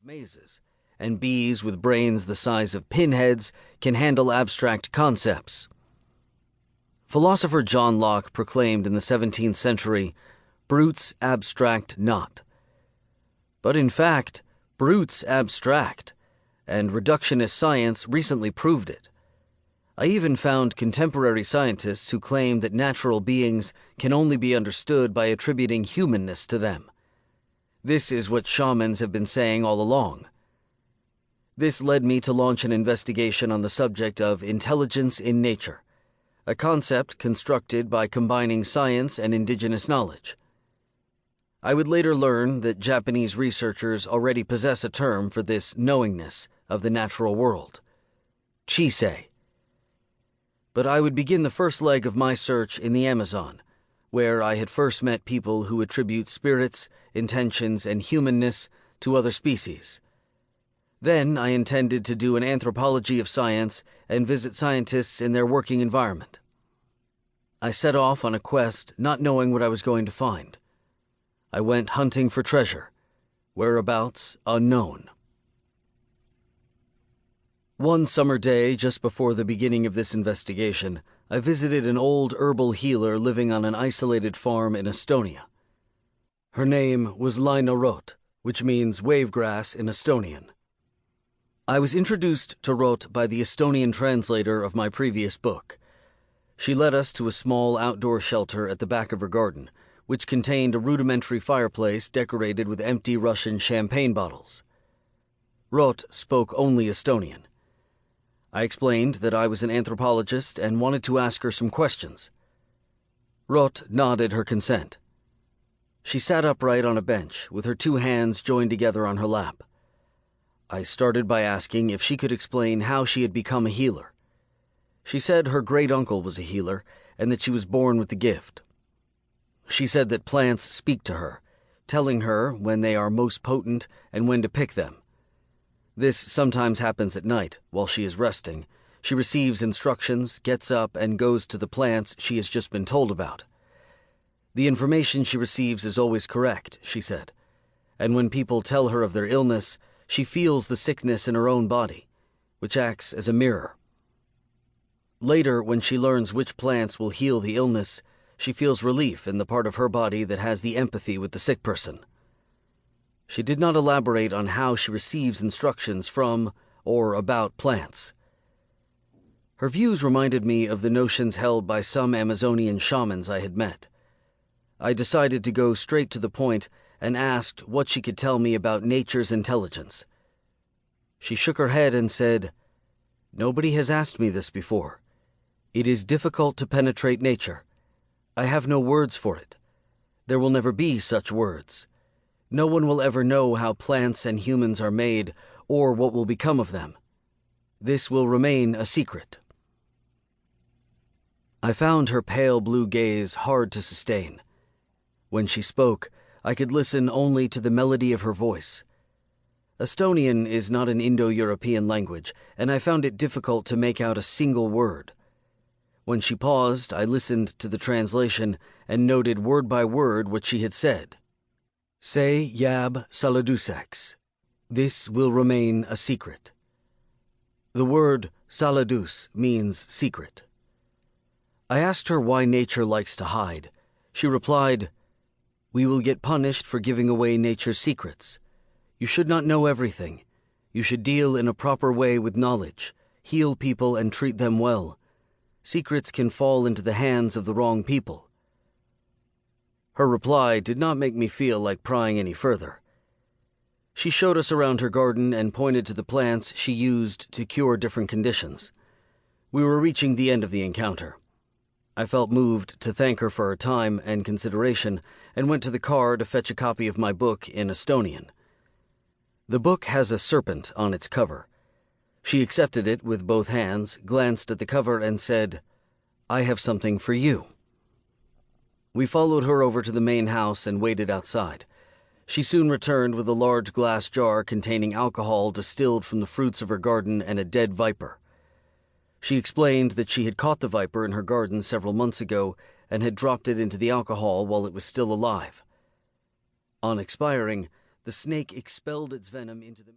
mazes, and bees with brains the size of pinheads can handle abstract concepts. Philosopher John Locke proclaimed in the 17th century, "Brutes abstract not." But in fact, brutes abstract, and reductionist science recently proved it. I even found contemporary scientists who claim that natural beings can only be understood by attributing humanness to them. This is what shamans have been saying all along. This led me to launch an investigation on the subject of intelligence in nature, a concept constructed by combining science and indigenous knowledge. I would later learn that Japanese researchers already possess a term for this knowingness of the natural world, chisei. But I would begin the first leg of my search in the Amazon, where I had first met people who attribute spirits, intentions, and humanness to other species. Then I intended to do an anthropology of science and visit scientists in their working environment. I set off on a quest, not knowing what I was going to find. I went hunting for treasure, whereabouts unknown. One summer day, just before the beginning of this investigation, I visited an old herbal healer living on an isolated farm in Estonia. Her name was Laina Rot, which means wavegrass in Estonian. I was introduced to Rot by the Estonian translator of my previous book. She led us to a small outdoor shelter at the back of her garden, which contained a rudimentary fireplace decorated with empty Russian champagne bottles. Rot spoke only Estonian. I explained that I was an anthropologist and wanted to ask her some questions. Rot nodded her consent. She sat upright on a bench, with her two hands joined together on her lap. I started by asking if she could explain how she had become a healer. She said her great-uncle was a healer and that she was born with the gift. She said that plants speak to her, telling her when they are most potent and when to pick them. This sometimes happens at night, while she is resting. She receives instructions, gets up, and goes to the plants she has just been told about. The information she receives is always correct, she said, and when people tell her of their illness, she feels the sickness in her own body, which acts as a mirror. Later, when she learns which plants will heal the illness, she feels relief in the part of her body that has the empathy with the sick person. She did not elaborate on how she receives instructions from or about plants. Her views reminded me of the notions held by some Amazonian shamans I had met. I decided to go straight to the point and asked what she could tell me about nature's intelligence. She shook her head and said, "Nobody has asked me this before. It is difficult to penetrate nature. I have no words for it. There will never be such words. No one will ever know how plants and humans are made or what will become of them. This will remain a secret." I found her pale blue gaze hard to sustain. When she spoke, I could listen only to the melody of her voice. Estonian is not an Indo-European language, and I found it difficult to make out a single word. When she paused, I listened to the translation and noted word by word what she had said. "Se yab saladusex. This will remain a secret." The word saladus means secret. I asked her why nature likes to hide. She replied, "We will get punished for giving away nature's secrets. You should not know everything. You should deal in a proper way with knowledge, heal people and treat them well. Secrets can fall into the hands of the wrong people." Her reply did not make me feel like prying any further. She showed us around her garden and pointed to the plants she used to cure different conditions. We were reaching the end of the encounter. I felt moved to thank her for her time and consideration and went to the car to fetch a copy of my book in Estonian. The book has a serpent on its cover. She accepted it with both hands, glanced at the cover, and said, "I have something for you." We followed her over to the main house and waited outside. She soon returned with a large glass jar containing alcohol distilled from the fruits of her garden and a dead viper. She explained that she had caught the viper in her garden several months ago and had dropped it into the alcohol while it was still alive. On expiring, the snake expelled its venom into the...